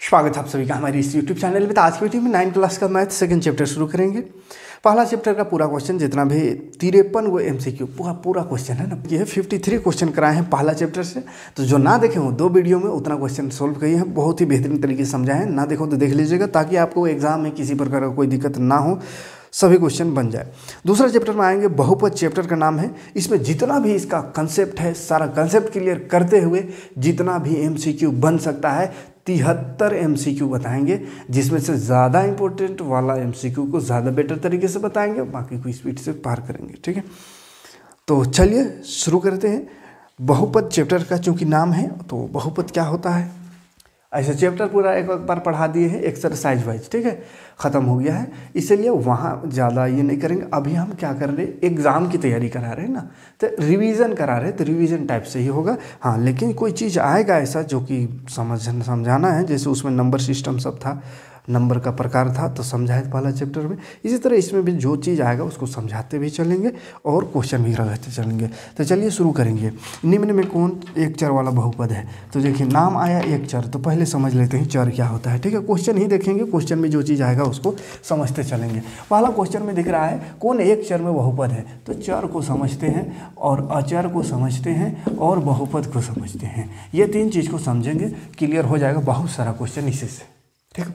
स्वागत है आप सभी का हमारे इस YouTube चैनल में। तो आज की वीडियो में 9th क्लास का मैथ सेकंड चैप्टर शुरू करेंगे। पहला चैप्टर का पूरा क्वेश्चन जितना भी 53 वो MCQ पूरा क्वेश्चन है ना, ये 53 क्वेश्चन कराए हैं पहला चैप्टर से। तो जो ना देखे हो दो वीडियो में उतना क्वेश्चन सोल्व किए हैं, बहुत ही बेहतरीन तरीके से समझाए हैं। ना देखो तो देख लीजिएगा ताकि आपको एग्जाम में किसी प्रकार का कोई दिक्कत ना हो, सभी क्वेश्चन बन जाए। दूसरा चैप्टर में आएंगे, बहुपद चैप्टर का नाम है। इसमें जितना भी इसका कंसेप्ट है सारा कंसेप्ट क्लियर करते हुए जितना भी MCQ बन सकता है 73 MCQ बताएंगे, जिसमें से ज़्यादा इंपॉर्टेंट वाला MCQ को ज़्यादा बेटर तरीके से बताएंगे, बाकी को स्पीड से पार करेंगे। ठीक है, तो चलिए शुरू करते हैं। बहुपद चैप्टर का चूँकि नाम है तो बहुपद क्या होता है, ऐसे चैप्टर पूरा एक बार पढ़ा दिए हैं एक्सरसाइज वाइज। ठीक है, ख़त्म हो गया है, इसलिए वहाँ ज़्यादा ये नहीं करेंगे। अभी हम क्या कर रहे हैं, एग्ज़ाम की तैयारी करा रहे हैं ना, तो रिवीजन करा रहे हैं, तो रिवीजन टाइप से ही होगा। हाँ, लेकिन कोई चीज़ आएगा ऐसा जो कि समझाना है, जैसे उसमें नंबर सिस्टम सब था, नंबर का प्रकार था तो समझाए पहला चैप्टर में। इसी तरह इसमें भी जो चीज़ आएगा उसको समझाते भी चलेंगे और क्वेश्चन भी रहते चलेंगे। तो चलिए शुरू करेंगे। निम्न में कौन एक चर वाला बहुपद है, तो देखिए नाम आया एक चर, तो पहले समझ लेते हैं चर क्या होता है। ठीक है, क्वेश्चन ही देखेंगे, क्वेश्चन में जो चीज़ आएगा उसको समझते चलेंगे। पहला क्वेश्चन में दिख रहा है कौन एक चर में बहुपद है, तो चर को समझते हैं और अचर को समझते हैं और बहुपद को समझते हैं। ये तीन चीज़ को समझेंगे, क्लियर हो जाएगा बहुत सारा क्वेश्चन इसी से। ठीक है,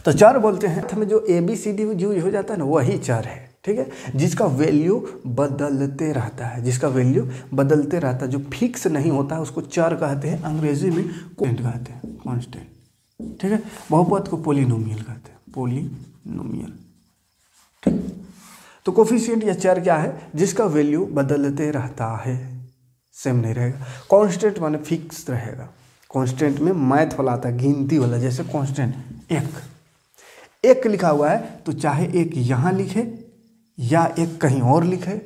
तो चर बोलते हैं हमें जो ABCD यूज हो जाता है ना, वही चर है। ठीक है, जिसका वैल्यू बदलते रहता है, जिसका वैल्यू बदलते रहता है, जो फिक्स नहीं होता है उसको चर कहते हैं। अंग्रेजी में कांस्टेंट कहते हैं, कांस्टेंट। ठीक है, बहुपद को पॉलिनोमियल कहते हैं, पॉलिनोमियल। ठीक, तो कोफिशिएंट या चर क्या है, जिसका वैल्यू बदलते रहता है, सेम नहीं रहेगा। कांस्टेंट माने फिक्स रहेगा। कांस्टेंट में मैथ वाला आता है, गिनती वाला, जैसे कांस्टेंट एक लिखा हुआ है तो चाहे एक यहाँ लिखे या एक कहीं और लिखे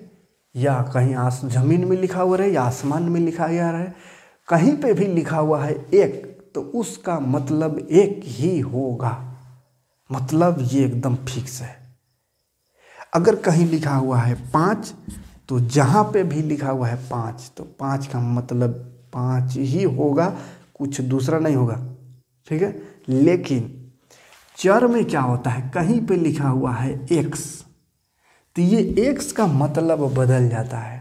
या कहीं जमीन में लिखा हुआ रहे या आसमान में लिखा गया रहे, कहीं पे भी लिखा हुआ है एक, तो उसका मतलब एक ही होगा। मतलब ये एकदम फिक्स है। अगर कहीं लिखा हुआ है 5 तो जहाँ पे भी लिखा हुआ है 5 तो 5 का मतलब 5 ही होगा, कुछ दूसरा नहीं होगा। ठीक है, लेकिन चर में क्या होता है, कहीं पे लिखा हुआ है x तो ये x का मतलब बदल जाता है।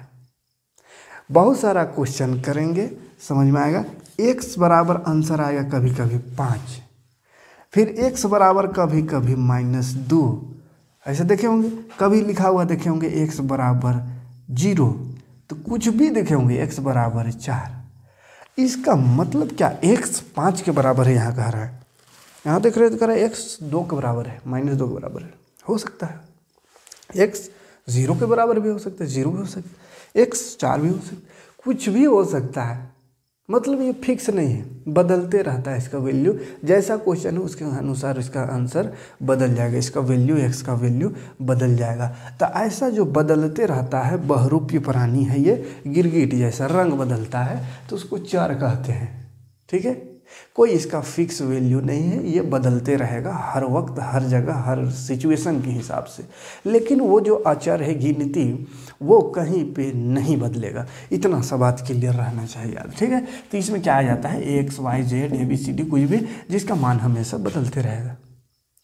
बहुत सारा क्वेश्चन करेंगे, समझ में आएगा। x बराबर आंसर आएगा कभी कभी 5, फिर x बराबर कभी कभी -2, ऐसे देखे होंगे। कभी लिखा हुआ देखे होंगे x बराबर 0, तो कुछ भी देखे होंगे x बराबर 4। इसका मतलब क्या, x 5 के बराबर है यहाँ कह रहा है, यहाँ देख रहे तो कह रहा है x 2 के बराबर है, -2 के बराबर है। हो सकता है x 0 के बराबर भी हो सकता है, 0 भी हो सकता है, x 4 भी हो सकता है, कुछ भी हो सकता है। मतलब ये फिक्स नहीं है, बदलते रहता है इसका वैल्यू। जैसा क्वेश्चन है उसके अनुसार इसका आंसर बदल जाएगा, इसका वैल्यू x का वैल्यू बदल जाएगा। तो ऐसा जो बदलते रहता है बहुरूपी प्राणी है ये, गिरगिट जैसा रंग बदलता है, तो उसको चर कहते हैं। ठीक है, कोई इसका फिक्स वैल्यू नहीं है, ये बदलते रहेगा हर वक्त, हर जगह, हर सिचुएशन के हिसाब से। लेकिन वो जो अचर है गिनती, वो कहीं पे नहीं बदलेगा। इतना सा बात क्लियर रहना चाहिए यार। ठीक है, तो इसमें क्या आ जाता है, x y z ABCD कुछ भी जिसका मान हमेशा बदलते रहेगा।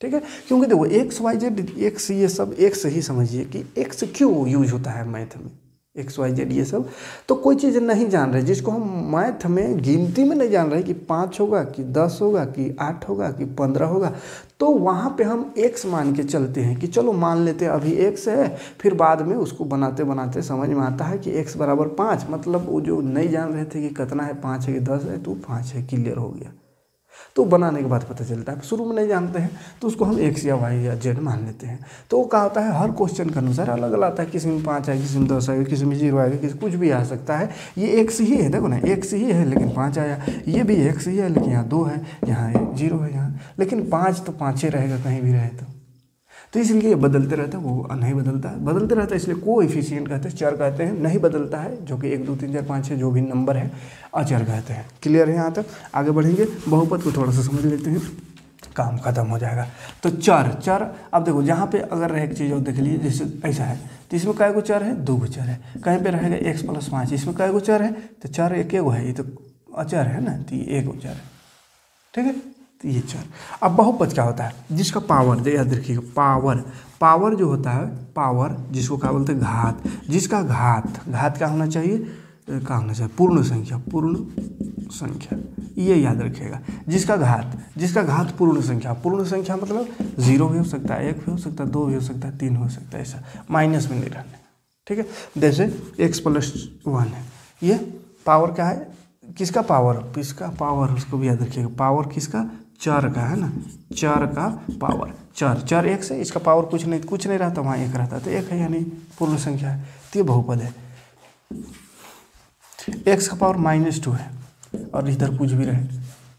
ठीक है, क्योंकि देखो x y z x, ये सब x ही समझिए कि x क्यों यूज होता है मैथ में, एक्स वाई जेड ये सब। तो कोई चीज़ नहीं जान रहे जिसको हम मैथ में गिनती में नहीं जान रहे कि 5 होगा कि 10 होगा कि 8 होगा कि 15 होगा, तो वहाँ पे हम x मान के चलते हैं कि चलो मान लेते हैं अभी x है, फिर बाद में उसको बनाते बनाते समझ में आता है कि x बराबर 5। मतलब वो जो नहीं जान रहे थे कि कितना है, 5 है कि 10 है, तो 5 है, क्लियर हो गया। तो बनाने के बाद पता चलता है, शुरू में नहीं जानते हैं तो उसको हम x या y या z मान लेते हैं। तो वो क्या होता है, हर क्वेश्चन के अनुसार अलग अलग आता है, किसी में 5 है, किसी में 10 है, किसी में 0 आएगा, किसी कुछ भी आ सकता है। ये x ही है, देखो ना x ही है लेकिन 5 आया, ये भी x ही है लेकिन यहाँ 2 है, यहाँ 0 है, यहाँ लेकिन 5 तो 5 ही रहेगा कहीं भी रहे तो इसलिए ये बदलते रहता है, वो नहीं बदलता है, बदलते रहता है, इसलिए कोएफिशिएंट कहते हैं, चर कहते हैं। नहीं बदलता है जो कि 1 2 3 4 5 6 जो भी नंबर है अचर कहते हैं। क्लियर है यहाँ तक, आगे बढ़ेंगे। बहुपद को थोड़ा सा समझ लेते हैं, काम खत्म हो जाएगा। तो चर अब देखो, जहाँ पे अगर रहे एक चीज़ और देख लीजिए, जैसे ऐसा है तो इसमें कै गो चर है, 2 गो चर है। कहीं पे रहेगा x + 5, इसमें कै गो चर है, तो चर एक है, ये तो अचर है ना, तो ये 1 गो चर है। ठीक है, तो ये 4। अब बहुपद क्या होता है? जिसका पावर, याद रखिएगा, पावर जो होता है, पावर जिसको क्या बोलते हैं? घात। जिसका घात क्या होना चाहिए? पूर्ण संख्या, ये याद रखिएगा। जिसका घात पूर्ण संख्या मतलब 0 भी हो सकता है, 1 भी हो सकता है, 2 भी हो सकता है, 3 हो सकता है, ऐसा माइनस में नहीं रहने। ठीक है, जैसे x+1 है, ये पावर क्या है? किसका पावर उसको भी याद रखिएगा। पावर किसका? 4 का है ना, 4 का पावर 4 1 से, इसका पावर कुछ नहीं रहता, वहाँ 1 रहता, तो 1 है, यानी पूर्ण संख्या है, तो ये बहुपद है। x का पावर -2 है और इधर कुछ भी रहे,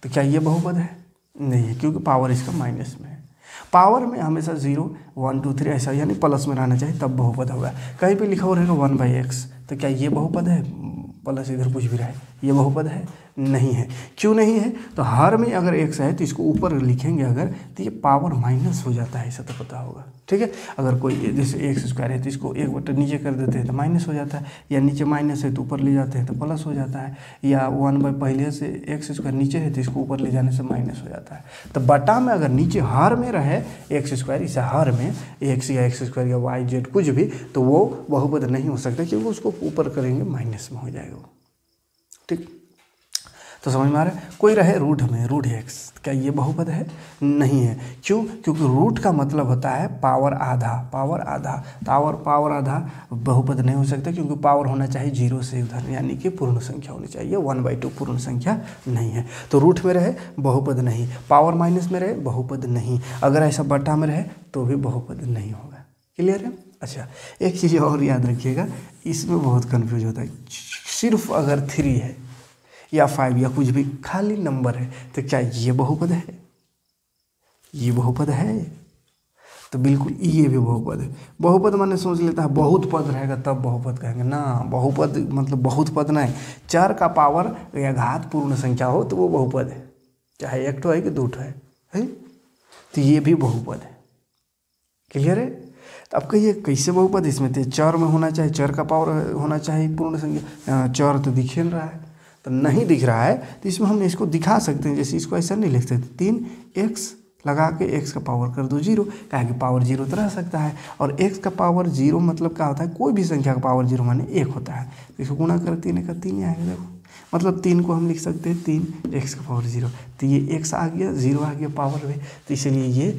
तो क्या ये बहुपद है? नहीं है, क्योंकि पावर इसका माइनस में है। पावर में हमेशा 0 1 2 3 ऐसा, यानी प्लस में रहना चाहिए, तब बहुपद होगा। कहीं पे लिखा हो रहेगा 1/x, तो क्या ये बहुपद है? प्लस इधर कुछ भी रहे, ये बहुपद है? नहीं है। क्यों नहीं है? तो हर में अगर x है तो इसको ऊपर लिखेंगे अगर, तो ये पावर माइनस हो जाता है, ऐसा तो पता होगा। ठीक है, अगर कोई जैसे x² है तो इसको 1 बटा नीचे कर देते हैं तो माइनस हो जाता है, या नीचे माइनस है तो ऊपर ले जाते हैं तो प्लस हो जाता है, या 1 पहले से x² नीचे है तो इसको ऊपर ले जाने से माइनस हो जाता है। तो बटा में अगर नीचे हर में रहे x², इसे हर में x या x² या y z कुछ भी, तो वो बहुपद नहीं हो सकता, क्योंकि उसको ऊपर करेंगे माइनस में हो जाएगा वो। ठीक, तो समझ में आ रहा है? कोई रहे रूट में, रूट x, क्या ये बहुपद है? नहीं है। क्यों? क्योंकि रूट का मतलब होता है पावर आधा। पावर आधा बहुपद नहीं हो सकता, क्योंकि पावर होना चाहिए 0 से उधर, यानी कि पूर्ण संख्या होनी चाहिए। 1/2 पूर्ण संख्या नहीं है, तो रूट में रहे बहुपद नहीं, पावर माइनस में रहे बहुपद नहीं, अगर ऐसा बटा में रहे तो भी बहुपद नहीं होगा। क्लियर है? अच्छा, एक चीज़ और याद रखिएगा, इसमें बहुत कन्फ्यूज होता है। सिर्फ अगर 3 है या 5 या कुछ भी खाली नंबर है, तो क्या ये बहुपद है? ये बहुपद है? तो बिल्कुल ये भी बहुपद है। बहुपद माने सोच लेता है बहुत पद रहेगा तब बहुपद कहेंगे ना, बहुपद मतलब बहुत पद नहीं, 4 का पावर या घात पूर्ण संख्या हो तो वो बहुपद है, चाहे 1 है कि 2 है, तो ये भी बहुपद है। क्लियर है? तो अब कहिए कैसे बहुपद? इसमें तो 4 में होना चाहिए, 4 का पावर होना चाहिए पूर्ण संख्या, 4 तो दिख नहीं रहा है, तो नहीं दिख रहा है, तो इसमें हम इसको दिखा सकते हैं। जैसे इसको ऐसा नहीं लिख सकते, 3x लगा के x का पावर कर दो 0, क्या कि पावर 0 तो रह सकता है, और x का पावर 0 मतलब क्या होता है? कोई भी संख्या का पावर 0 माने 1 होता है, तो इसको गुणा कर 3 का 3 आएगा। देखो, मतलब 3 को हम लिख सकते हैं 3x का पावर 0, तो ये x आ गया, 0 आ गया पावर में, तो इसलिए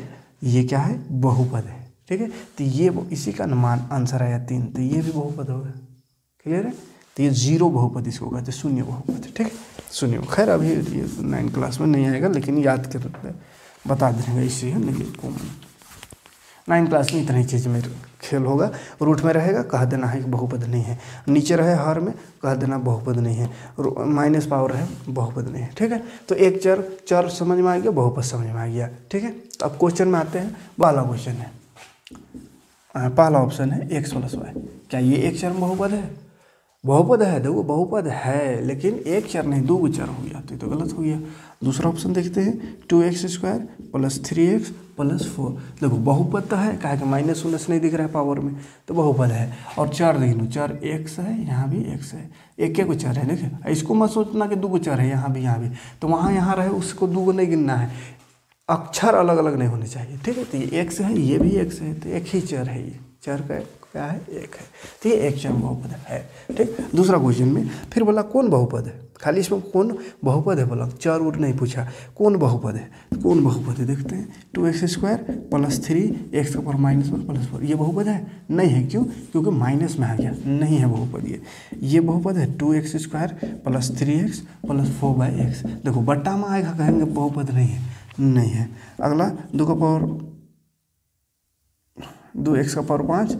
ये क्या है? बहुपद है। ठीक है, तो ये इसी का मान आंसर आया 3, तो ये भी बहुपद होगा। क्लियर है? तो ये 0 बहुपद इसको कहते हैं, शून्य बहुपद। ठीक है, शून्य। खैर अभी ये 9 क्लास में नहीं आएगा, लेकिन याद कर बता देंगे, इससे है नहीं कॉमन। 9 क्लास में इतना ही चीज़ में खेल होगा। रूट में रहेगा कह देना है कि बहुपद नहीं है, नीचे रहे हर में कह देना बहुपद नहीं है, माइनस पावर है बहुपद नहीं है। ठीक है, तो एक चर समझ में आ गया, बहुपद समझ में आ गया। ठीक है, तो अब क्वेश्चन में आते हैं। पहला क्वेश्चन है, पहला ऑप्शन है x+y, क्या ये एक चर में बहुपद है? बहुपद है, देखो बहुपद है, लेकिन एक चर नहीं 2 चर हो गया, तो गलत हो गया। दूसरा ऑप्शन देखते हैं, 2x² + 3x + 4, देखो बहुपद तो है, कहा कि माइनस उनस नहीं दिख रहा है पावर में, तो बहुपद है। और 4 देख लो, 4 x है, यहाँ भी x है, एक को चर है। देखिए, इसको मत सोचना कि 2 चर है, यहाँ भी तो वहाँ यहाँ रहे उसको 2 नहीं गिनना है, अक्षर अलग अलग नहीं होने चाहिए। ठीक है, तो ये x है, ये भी x है, तो एक ही चर है, ये चर का क्या है? 1 है, तो ये एक चर बहुपद है। ठीक, दूसरा क्वेश्चन में फिर बोला कौन बहुपद है, खाली इसमें कौन बहुपद है बोला, चर उर नहीं पूछा, कौन बहुपद है? कौन बहुपद है देखते हैं, 2x² + 3x का पावर -1 + 4, ये बहुपद है? नहीं है। क्यों? क्योंकि माइनस में आ गया, नहीं है बहुपद ये बहुपद है 2x² + 3x + 4/x। देखो बट्टा में आएगा, कहेंगे बहुपद नहीं है। अगला 2x का पावर 5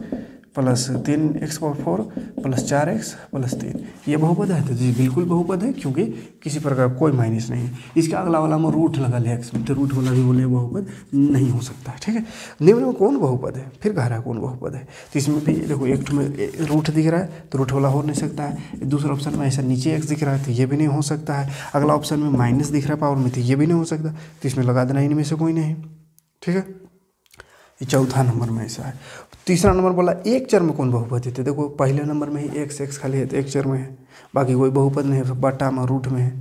+ 3x का पावर 4 + 4x + 3, ये बहुपद है? तो जी बिल्कुल बहुपद है, क्योंकि किसी प्रकार कोई माइनस नहीं है। इसके अगला वाला में रूट लगा ले x में, तो रूट वाला भी बोले बहुपद नहीं हो सकता है। ठीक है, निम्न में कौन बहुपद है? फिर कह रहा है कौन बहुपद है, तो इसमें भी देखो एक में रूट दिख रहा है, तो रूट वाला हो नहीं सकता है। दूसरा ऑप्शन में ऐसा नीचे x दिख रहा है, तो ये भी नहीं हो सकता है। अगला ऑप्शन में माइनस दिख रहा है पावर में, तो ये भी नहीं हो सकता, तो इसमें लगा देना इनमें से कोई नहीं। ठीक है, ये चौथा नंबर में ऐसा है। तीसरा नंबर बोला एक चर में कौन बहुपद है, तो देखो पहले नंबर में ही x खाली है तो एक चर में है, बाकी कोई बहुपद नहीं है, बटा में रूट में है।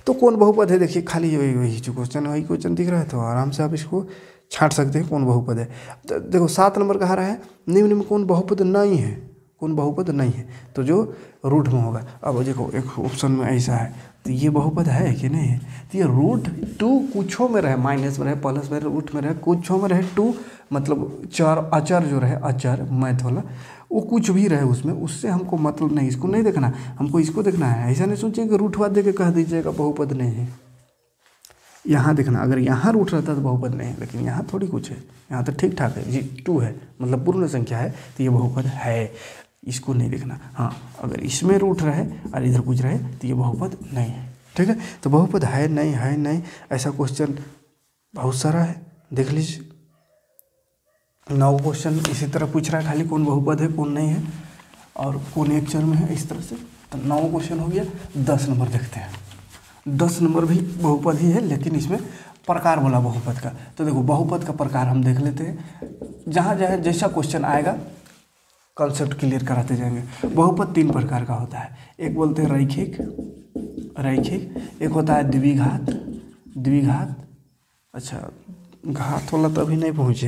तो कौन बहुपद है देखिए, खाली वही जो क्वेश्चन वही क्वेश्चन दिख रहा है, तो आराम से आप इसको छांट सकते हैं कौन बहुपद है। तो देखो 7 नंबर कहा रहा है निम्न में कौन बहुपद नहीं है, कौन बहुपद नहीं है, तो जो रूट में होगा। अब देखो एक ऑप्शन में ऐसा है, तो ये बहुपद है कि नहीं है, तो ये रूट 2 कुछों में रहे, माइनस में रहे, प्लस में रहे, रूट में रहे, कुछों में रहे 2, मतलब चार अचर जो रहे, अचर मैथ वाला वो कुछ भी रहे उसमें, उससे हमको मतलब नहीं, इसको नहीं देखना, हमको इसको देखना है। ऐसा नहीं सोचिए कि रूट वाद दे के कह दीजिएगा बहुपद नहीं है, यहाँ देखना, अगर यहाँ रूट रहता तो बहुपद नहीं है, लेकिन यहाँ थोड़ी कुछ है, यहाँ तो ठीक ठाक है जी, 2 है मतलब पूर्ण संख्या है, तो ये बहुपद है, इसको नहीं देखना। हाँ अगर इसमें रूट रहे और इधर कुछ रहे तो ये बहुपद नहीं है, ठीक है। तो बहुपद है नहीं, ऐसा क्वेश्चन बहुत सारा है, देख लीजिए 9 क्वेश्चन इसी तरह पूछ रहा है, खाली कौन बहुपद है कौन नहीं है और कौन एक चर में है, इस तरह से। तो 9 क्वेश्चन हो गया। 10 नंबर देखते हैं। 10 नंबर भी बहुपद ही है, लेकिन इसमें प्रकार बोला बहुपद का। तो देखो बहुपद का प्रकार हम देख लेते हैं, जहाँ जहाँ जैसा क्वेश्चन आएगा कॉन्सेप्ट क्लियर कराते जाएंगे। बहुपद 3 प्रकार का होता है, एक बोलते हैं रैखिक, एक होता है द्विघात। अच्छा घात वाला तो अभी नहीं पहुँचे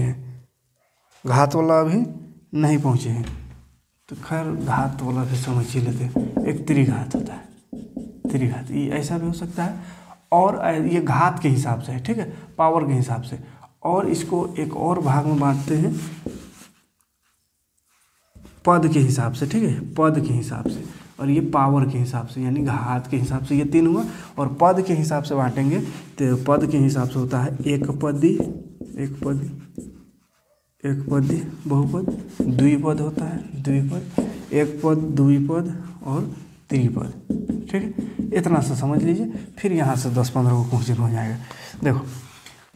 हैं, तो खैर घात वाला भी समझ ही लेते हैं। एक त्रिघात होता है, त्रिघात ये ऐसा भी हो सकता है, और ये घात के हिसाब से है, ठीक है, पावर के हिसाब से। और इसको एक और भाग में बांटते हैं पद के हिसाब से, ठीक है, पद के हिसाब से, और ये पावर के हिसाब से, यानी घात के हिसाब से, ये 3 हुआ। और पद के हिसाब से बांटेंगे तो पद के हिसाब से होता है एक पदी बहुपद, द्विपद होता है द्विपद, एक पद, द्विपद और त्रिपद, ठीक है। इतना सा समझ लीजिए, फिर यहाँ से 10-15 को क्वेश्चन हो जाएगा। देखो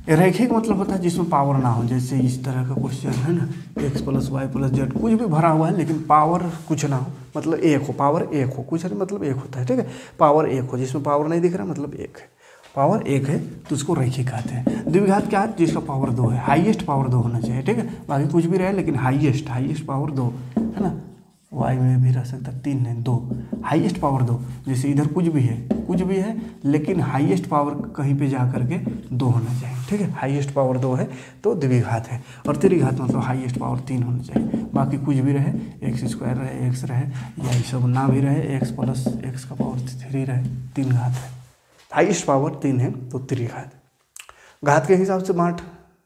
रैखिक मतलब होता है जिसमें पावर ना हो, जैसे इस तरह का क्वेश्चन है ना, x + y + z कुछ भी भरा हुआ है लेकिन पावर कुछ ना हो, मतलब एक हो, पावर एक हो, कुछ नहीं मतलब एक होता है, ठीक है। पावर एक हो, जिसमें पावर नहीं दिख रहा मतलब एक है, पावर एक है तो उसको रैखिक कहते हैं। द्विघात क्या है, जिसका पावर 2 है, हाईएस्ट पावर 2 होना चाहिए, ठीक है। बाकी कुछ भी रहे लेकिन हाईएस्ट पावर 2 है ना, y में भी रह सकता है 3 नहीं 2, हाईएस्ट पावर 2। जैसे इधर कुछ भी है लेकिन हाईएस्ट पावर कहीं पे जा करके 2 होना चाहिए, ठीक है। हाईएस्ट पावर 2 है तो द्विघात है। और त्रिघात मतलब हाईएस्ट पावर 3 होना चाहिए, बाकी कुछ भी रहे, x² रहे, x रहे, या ये सब ना भी रहे, x + x⁻³ रहे, 3 घात है। हाईएस्ट पावर 3 है तो त्रिघात। घात के हिसाब से बांट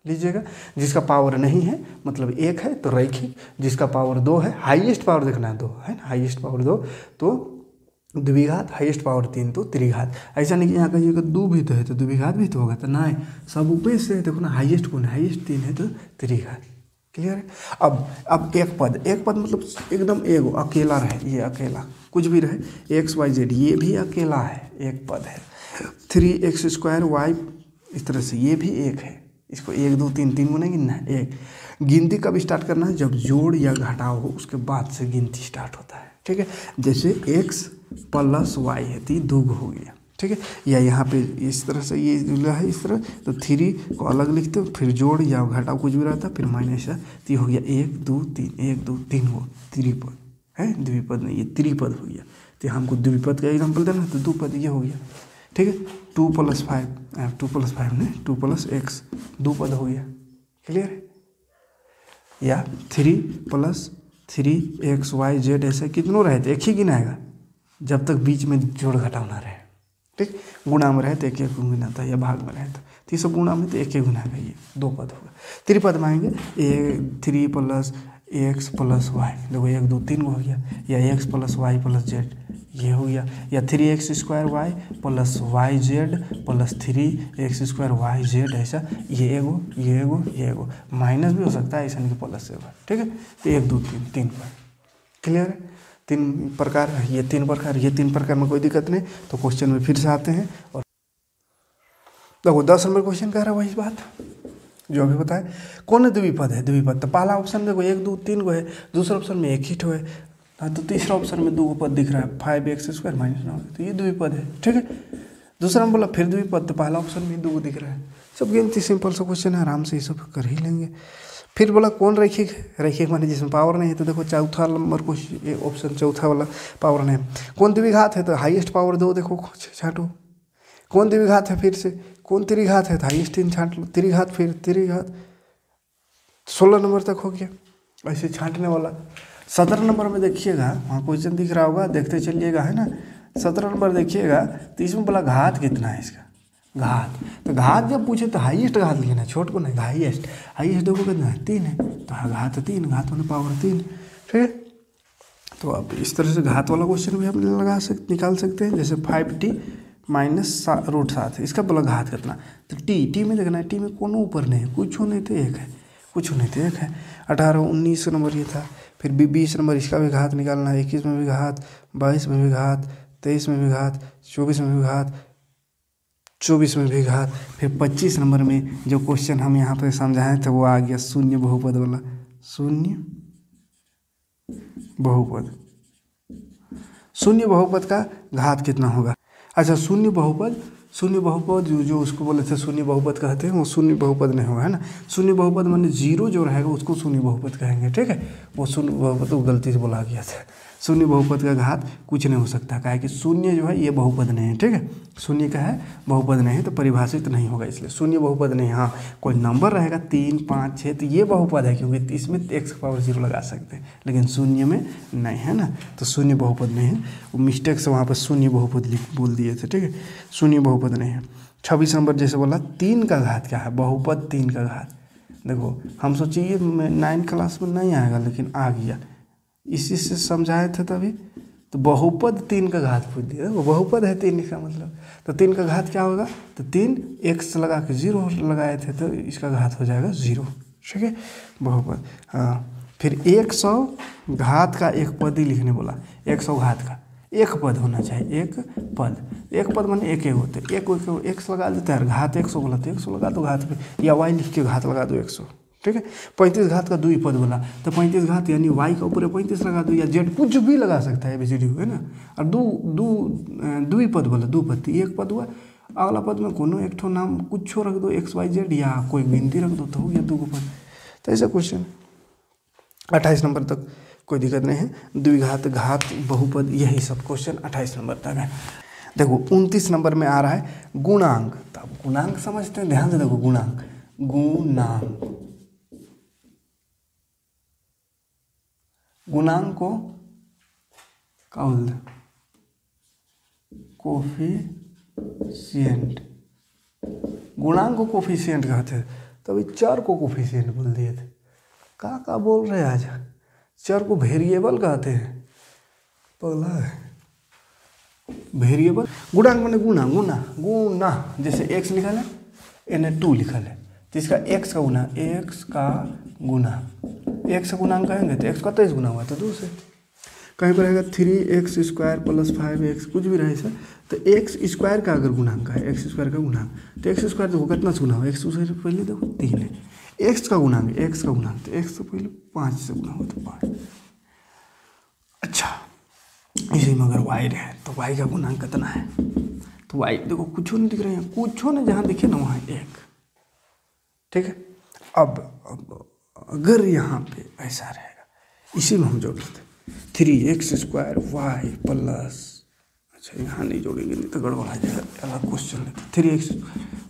लीजिएगा, जिसका पावर नहीं है मतलब 1 है तो रैखिक, जिसका पावर 2 है, हाईएस्ट पावर देखना है 2 है ना, हाईएस्ट पावर 2 तो द्विघात, हाईएस्ट पावर 3 तो त्रिघात। ऐसा नहीं कि यहाँ कहिएगा 2 भी तो है तो द्विघात भी तो होगा, तो नहीं, सब ऊपर से देखो ना, हाईएस्ट कौन है, हाईएस्ट 3 है तो त्रिघात। क्लियर है। अब एक पद मतलब एकदम एगो अकेला रहे, ये अकेला कुछ भी रहे, x y z ये भी अकेला है, एक पद है। 3x² y इस तरह से ये भी एक है, इसको 1 2 3 3 गुना गिनना है, एक। गिनती कब स्टार्ट करना है, जब जोड़ या घटाव हो उसके बाद से गिनती स्टार्ट होता है, ठीक है। जैसे x + y है तो 2 हो गया, ठीक है। या यहाँ पे इस तरह से ये जुड़ा है इस तरह, तो 3 को अलग लिखते हो, फिर जोड़ या घटाव कुछ भी रहता, फिर माइनस है, तो ये हो गया 1 2 3 1 2 3 हो त्रिपद है, द्विपद नहीं, ये त्रिपद हो गया। तो हमको द्विपद का एग्जाम्पल देना, तो 2 पद ये हो गया, ठीक है। 2 + 5 नहीं 2 + x 2 पद हो गया, क्लियर है। या 3 + 3x y z ऐसे कितनों रहे तो एक ही गिनाएगा, जब तक बीच में जोड़ घटाव ना रहे, ठीक। गुणा में रहे तो एक गिनाता है, या भाग में रहे तो ये सब गुणा में तो एक गिनाएगा, ये 2 पद होगा। त्रिपद में आएंगे 3 + x + y, देखो 1 2 3 हो गया, या x + y + z ये हो गया, या 3x² y + yz + 3x² yz, ऐसा ये एगो माइनस भी हो सकता है, ऐसा नहीं कि प्लस से होगा, ठीक है। तो 1 2 3 पर क्लियर है। 3 प्रकार, ये 3 प्रकार में कोई दिक्कत नहीं। तो क्वेश्चन में फिर से आते हैं, और देखो 10 नंबर क्वेश्चन कह रहा है वही बात जो अभी बताया, कौन द्विपद है। द्विपद तो पहला ऑप्शन देखो 1 2 3 गो है, दूसरा ऑप्शन में 1 ही ठो है, तो तीसरा ऑप्शन में 2 पद दिख रहा है, 5x² - 9, तो ये द्विपद है, ठीक है। दूसरा में बोला फिर द्विपद, तो पहला ऑप्शन में 2 दिख रहा है। सब गिनती सिंपल सा क्वेश्चन है, आराम से ये सब कर ही लेंगे। फिर बोला कौन रैखिक है, रैखिक माने जिसमें पावर नहीं है, तो देखो चौथा नंबर को ऑप्शन चौथा वाला पावर नहीं है। कौन द्विघात है, तो हाईएस्ट पावर 2 देखो छांटो। कौन द्विघात है, फिर से कौन त्रिघात है, तो हाईएस्ट 3 छांट लो। त्रिघात, फिर त्रिघात 16 नंबर तक हो गया ऐसे छांटने वाला। 17 नंबर में देखिएगा, वहाँ क्वेश्चन दिख रहा होगा, देखते चलिएगा, है ना। 17 नंबर देखिएगा, तो इसमें बोला घात कितना है इसका, घात। तो घात जब पूछे तो हाईएस्ट घात लिखना है, छोट को नहीं, हाईएस्ट। हाईएस्ट देखो कितना है, 3 है, तो घात 3, घात होने पावर 3, ठीक है। तो अब इस तरह से घात वाला क्वेश्चन भी हम निकाल सकते हैं, जैसे 5t माइनस √7, इसका बोला घात कितना, तो टी में देखना है, टी में कोनो ऊपर नहीं है, कुछ नहीं तो 1 है, कुछ नहीं तो 1 है। 18 19 नंबर ये था। फिर 20 नंबर इसका भी घात निकालना है, 21 में भी घात, 22 में भी घात, 23 में भी घात, 24 में भी घात, 24 में भी घात। फिर 25 नंबर में जो क्वेश्चन हम यहाँ पे समझाएं थे वो आ गया शून्य बहुपद वाला, शून्य बहुपद। शून्य बहुपद का घात कितना होगा। अच्छा, शून्य बहुपद जो उसको बोले थे शून्य बहुपद कहते हैं, वो शून्य बहुपद नहीं होगा, है ना। शून्य बहुपद माने जीरो जो रहेगा उसको शून्य बहुपद कहेंगे, ठीक है। वो शून्य बहुपद तो गलती से बोला गया था। शून्य बहुपद का घात कुछ नहीं हो सकता, काहे कि शून्य जो है ये बहुपद नहीं है, ठीक है। शून्य का है बहुपद नहीं है तो परिभाषित नहीं होगा, इसलिए शून्य बहुपद नहीं। हाँ, कोई नंबर रहेगा 3 5 6 तो ये बहुपद है, क्योंकि इसमें x⁻0 लगा सकते हैं, लेकिन शून्य में नहीं, है ना। तो शून्य बहुपद नहीं है, वो मिस्टेक से वहाँ पर शून्य बहुपद बोल दिए थे, ठीक है। शून्य बहुपद नहीं है। 26 नंबर जैसे बोला 3 का घात क्या है, बहुपद 3 का घात। देखो हम सोचिए 9 क्लास में नहीं आएगा, लेकिन आ गया, इसी से समझाए थे तभी। तो बहुपद 3 का घात पूछ दिया, वो बहुपद है 3 का मतलब, तो 3 का घात क्या होगा, तो 3 x लगा के 0 लगाए थे, तो इसका घात हो जाएगा 0, ठीक है, बहुपद। हाँ, फिर 100 घात का एक पद ही लिखने बोला, 100 घात का एक पद होना चाहिए, एक पद माने एक होते, एक x लगा देते हैं, घात 100 बोला तो 100 लगा दो घात पे, या y लिख के घात लगा दो 100, ठीक है। 35 घात का द्विपद बोला, तो 35 घात यानी y का ऊपर 35 लगा दो, या z कुछ भी लगा सकता है ABCD, है ना। और द्विपद बोला, दो पद, एक पद हुआ, अगला पद में कोनो एक ठो नाम कुछ रख दो, XYZ, या कोई गिनती रख दो तो हो गया 2 पद। तो ऐसा क्वेश्चन 28 नंबर तक कोई दिक्कत नहीं है। द्विघात, घात, बहुपद, यही सब क्वेश्चन 28 नंबर तक है। देखो 29 नंबर में आ रहा है गुणांक। तो अब गुणांक समझते हैं, ध्यान से देखो, गुणांक को क्या बोलते हैं, कोफिशिएंट। गुणांक को कोफिशिएंट कहते हैं, तभी चर को कोफिशिएंट बोल दिए थे। का बोल रहे हैं आज, चर को वेरिएबल कहते हैं, पगला है वेरिएबल। गुणांक माने गुना, जैसे x लिखा है एने 2 लिखा है, तो इसका x का गुना, x का गुणांक कहेंगे तो x का 23 गुना हुआ तो 2 से। कहीं पर रहेगा 3x² + 5x, कुछ भी रहे सर, तो x² का अगर गुणांक है, x² का गुणांक, तो x² देखो कितना से गुना हो, x से पहले देखो 3 है, x का गुणांक, तो x से पहले 5 से गुना हो तो 5। अच्छा, इसी में अगर y रहे तो y का गुणांक कितना है, तो y देखो कुछ नहीं दिख रहा है, कुछ नहीं, जहाँ दिखे ना वहाँ 1, ठीक है। अब अगर यहाँ पे ऐसा रहेगा, इसी में हम जोड़ लेते 3x² y प्लस, अच्छा यहाँ नहीं जोड़ेंगे नहीं तो गड़बड़ आ जाएगा, अलग क्वेश्चन लेते 3x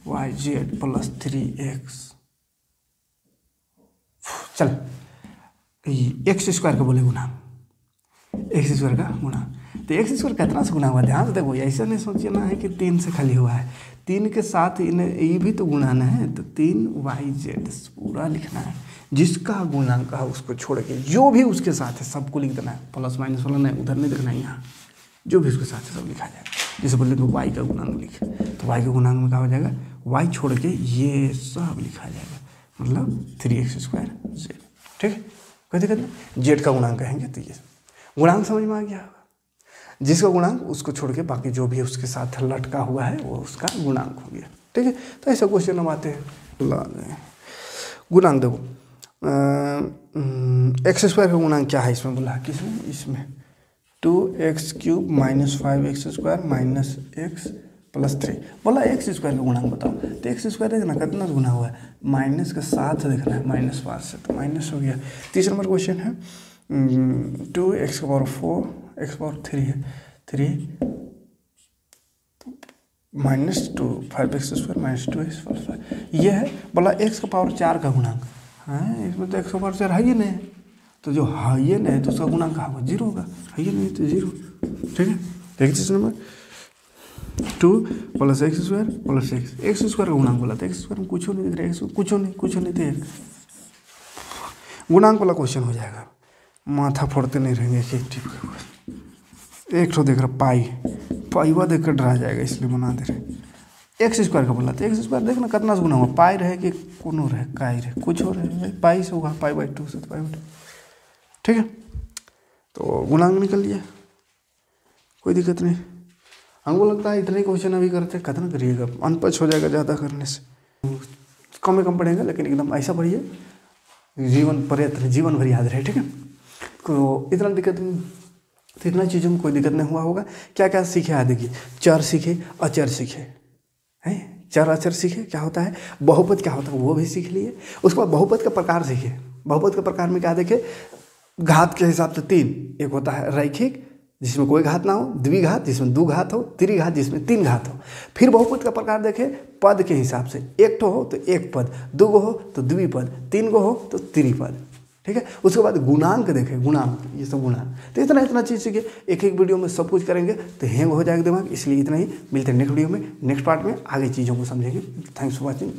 y z plus 3x, चल x² का बोले गुणांक, x² का गुणांक, तो x² कितना से गुना हुआ, ध्यान से देखो, ऐसा नहीं सोचना है कि 3 से खाली हुआ है, 3 के साथ इन्हें ये भी तो गुणाना है, तो 3yz पूरा लिखना है, जिसका गुणांक है उसको छोड़ के जो भी उसके साथ है सबको लिख देना है, प्लस माइनस वाला नहीं, उधर नहीं देखना है, यहाँ जो भी उसके साथ है सब लिखा जाएगा। जैसे बोले तो y का गुणांक लिखे, तो y के गुणांक में क्या हो जाएगा, y छोड़ के ये सब लिखा जाएगा, मतलब 3x² z, ठीक है, कोई दिक्कत नहीं। z का गुणांक कहेंगे तो ये गुणांक समझ में आ गया होगा, जिसका गुणांक उसको छोड़ के बाकी जो भी उसके साथ लटका हुआ है वो उसका गुणांक हो गया, ठीक है। तो ऐसा क्वेश्चन हम आते हैं, गुणांक देखो x² का गुणांक क्या है, इसमें बोला किसमें, इसमें 2x³ - 5x² - x +3। बोला एक्स स्क्वायर का गुणांक बताओ, तो एक्स स्क्वायर देखना कितना गुना हुआ है, माइनस के साथ देखना है, -5 से, तो माइनस हो गया। तीसरा नंबर क्वेश्चन है 2x⁴ x⁴3 है, 3 -2 5x² -2x+5 ये है। बोला x⁴ का गुणांक, हाँ इसमें तो x⁴ है ही नहीं, तो जो है ही नहीं तो उसका गुणांक कहाँ होगा, 0 होगा, है ही नहीं तो 0। ठीक है, देखिए नंबर 2 + x² + x स्क्वायर का गुणांक बोला, तो x² में कुछ नहीं दिख रहा है, कुछ नहीं थे, गुणांक वाला क्वेश्चन हो जाएगा, माथा फोड़ते नहीं रहेंगे एक तो देख रहा पाईवा देख कर डरा जाएगा, इसलिए बना दे रहे। एक्स स्क्वायर का बोला, तो एक्स स्क्वायर देखना कितना गुना हुआ, पाई रहे कि कोनो रहे, काई रहे, कुछ हो रहे, पाई से होगा, π/2 से π/2। ठीक है, तो गुणांक निकल लिया, कोई दिक्कत नहीं। हमको लगता है इतने क्वेश्चन अभी करते, खत्म करिएगा, अनपढ़ हो जाएगा ज़्यादा करने से, कम पढ़ेगा, लेकिन एकदम ऐसा पढ़िए जीवन भर याद रहे। ठीक है, तो इतना दिक्कत, तो इतना चीज़ों में कोई दिक्कत नहीं हुआ होगा। क्या क्या सीखे आज देखिए, चर सीखे, अचर सीखे, हैं चर अचर सीखे, क्या होता है बहुपद क्या होता है वो भी सीख लिए। उसके बाद बहुपद का प्रकार सीखे, बहुपद के प्रकार में क्या देखे, घात के हिसाब से 3, एक होता है रैखिक जिसमें कोई घात ना हो, द्विघात जिसमें 2 घात हो, त्रिघात जिसमें 3 घात हो। फिर बहुपद का प्रकार देखे पद के हिसाब से, 1 ठो हो तो 1 पद, 2 गो हो तो द्विपद, 3 गो हो तो त्रिपद। ठीक है, उसके बाद गुणांक देखें, गुणांक, ये सब गुणांक, तो इतना चीज़ सीखे, एक वीडियो में सब कुछ करेंगे तो हैंग हो जाएगा दिमाग, इसलिए इतना ही। मिलते हैं नेक्स्ट वीडियो में, नेक्स्ट पार्ट में आगे चीज़ों को समझेंगे। Thanks for watching.